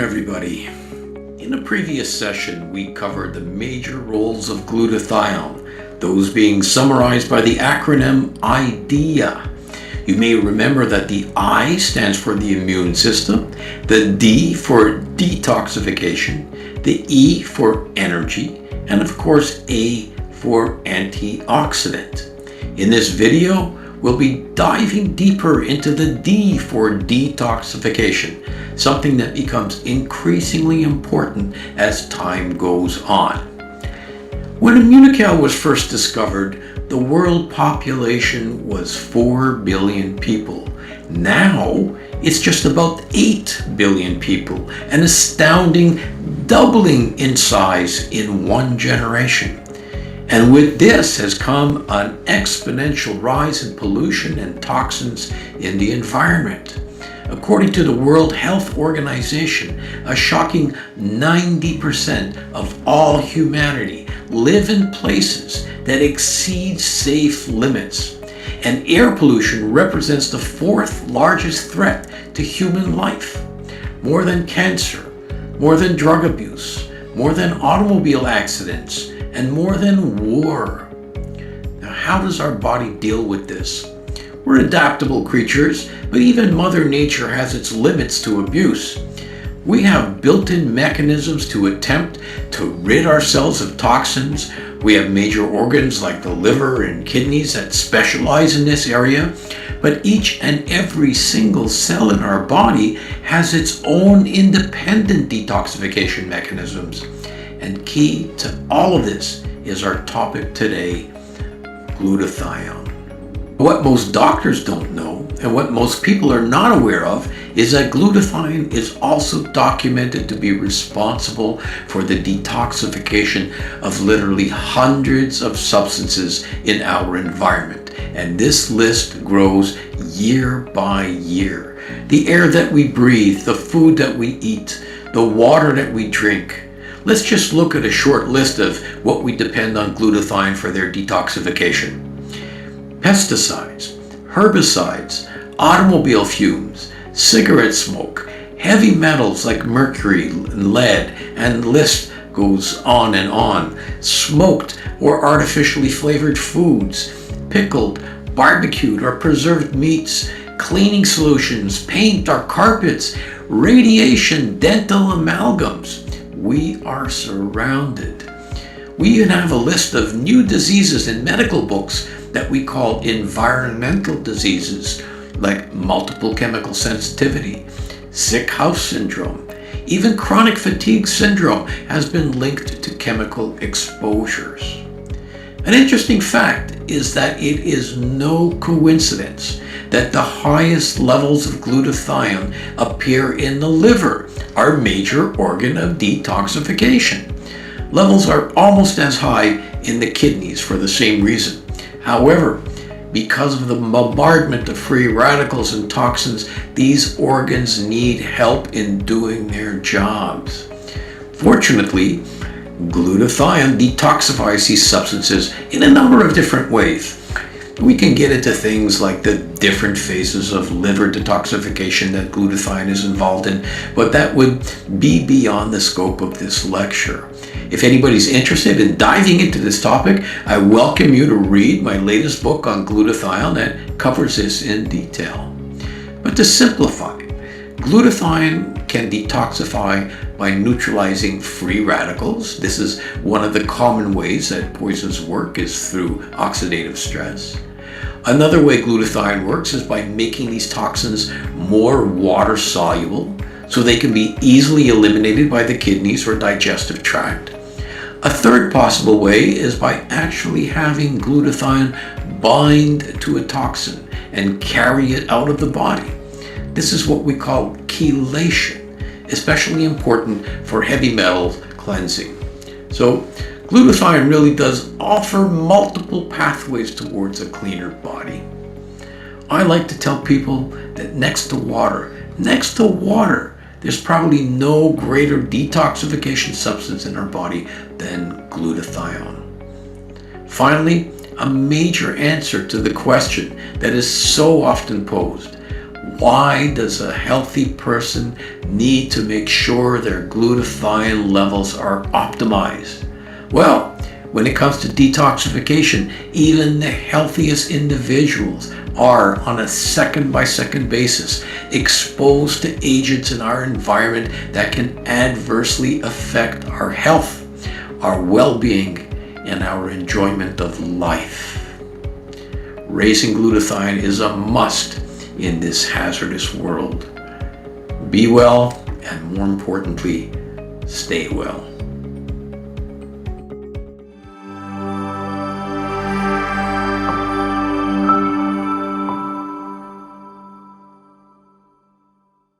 everybody. In a previous session, we covered the major roles of glutathione, those being summarized by the acronym IDEA. You may remember that the I stands for the immune system, the D for detoxification, the E for energy, and of course A for antioxidant. In this video, we'll be diving deeper into the D for detoxification, something that becomes increasingly important as time goes on. When Immunocal was first discovered, the world population was 4 billion people. Now, it's just about 8 billion people, an astounding doubling in size in one generation. And with this has come an exponential rise in pollution and toxins in the environment. According to the World Health Organization, a shocking 90% of all humanity live in places that exceed safe limits. And air pollution represents the fourth largest threat to human life. More than cancer, more than drug abuse, more than automobile accidents, and more than war. Now, how does our body deal with this? We're adaptable creatures, but even Mother Nature has its limits to abuse. We have built-in mechanisms to attempt to rid ourselves of toxins. We have major organs like the liver and kidneys that specialize in this area, but each and every single cell in our body has its own independent detoxification mechanisms. And key to all of this is our topic today, glutathione. What most doctors don't know, and what most people are not aware of, is that glutathione is also documented to be responsible for the detoxification of literally hundreds of substances in our environment. And this list grows year by year. The air that we breathe, the food that we eat, the water that we drink. Let's just look at a short list of what we depend on glutathione for their detoxification. Pesticides, herbicides, automobile fumes, cigarette smoke, heavy metals like mercury and lead, and the list goes on and on. Smoked or artificially flavored foods, pickled, barbecued or preserved meats, cleaning solutions, paint or carpets, radiation, dental amalgams. We are surrounded. We even have a list of new diseases in medical books that we call environmental diseases, like multiple chemical sensitivity, sick house syndrome. Even chronic fatigue syndrome has been linked to chemical exposures. An interesting fact is that it is no coincidence that the highest levels of glutathione appear in the liver, our major organ of detoxification. Levels are almost as high in the kidneys for the same reason. However, because of the bombardment of free radicals and toxins, these organs need help in doing their jobs. Fortunately, glutathione detoxifies these substances in a number of different ways. We can get into things like the different phases of liver detoxification that glutathione is involved in, but that would be beyond the scope of this lecture. If anybody's interested in diving into this topic, I welcome you to read my latest book on glutathione that covers this in detail. But to simplify, glutathione can detoxify by neutralizing free radicals. This is one of the common ways that poisons work, is through oxidative stress. Another way glutathione works is by making these toxins more water soluble, so they can be easily eliminated by the kidneys or digestive tract. A third possible way is by actually having glutathione bind to a toxin and carry it out of the body. This is what we call chelation, especially important for heavy metal cleansing. So glutathione really does offer multiple pathways towards a cleaner body. I like to tell people that next to water, there's probably no greater detoxification substance in our body than glutathione. Finally, a major answer to the question that is so often posed: Why does a healthy person need to make sure their glutathione levels are optimized? Well, when it comes to detoxification, even the healthiest individuals are, on a second-by-second basis, exposed to agents in our environment that can adversely affect our health, our well-being, and our enjoyment of life. Raising glutathione is a must in this hazardous world. Be well, and more importantly, stay well.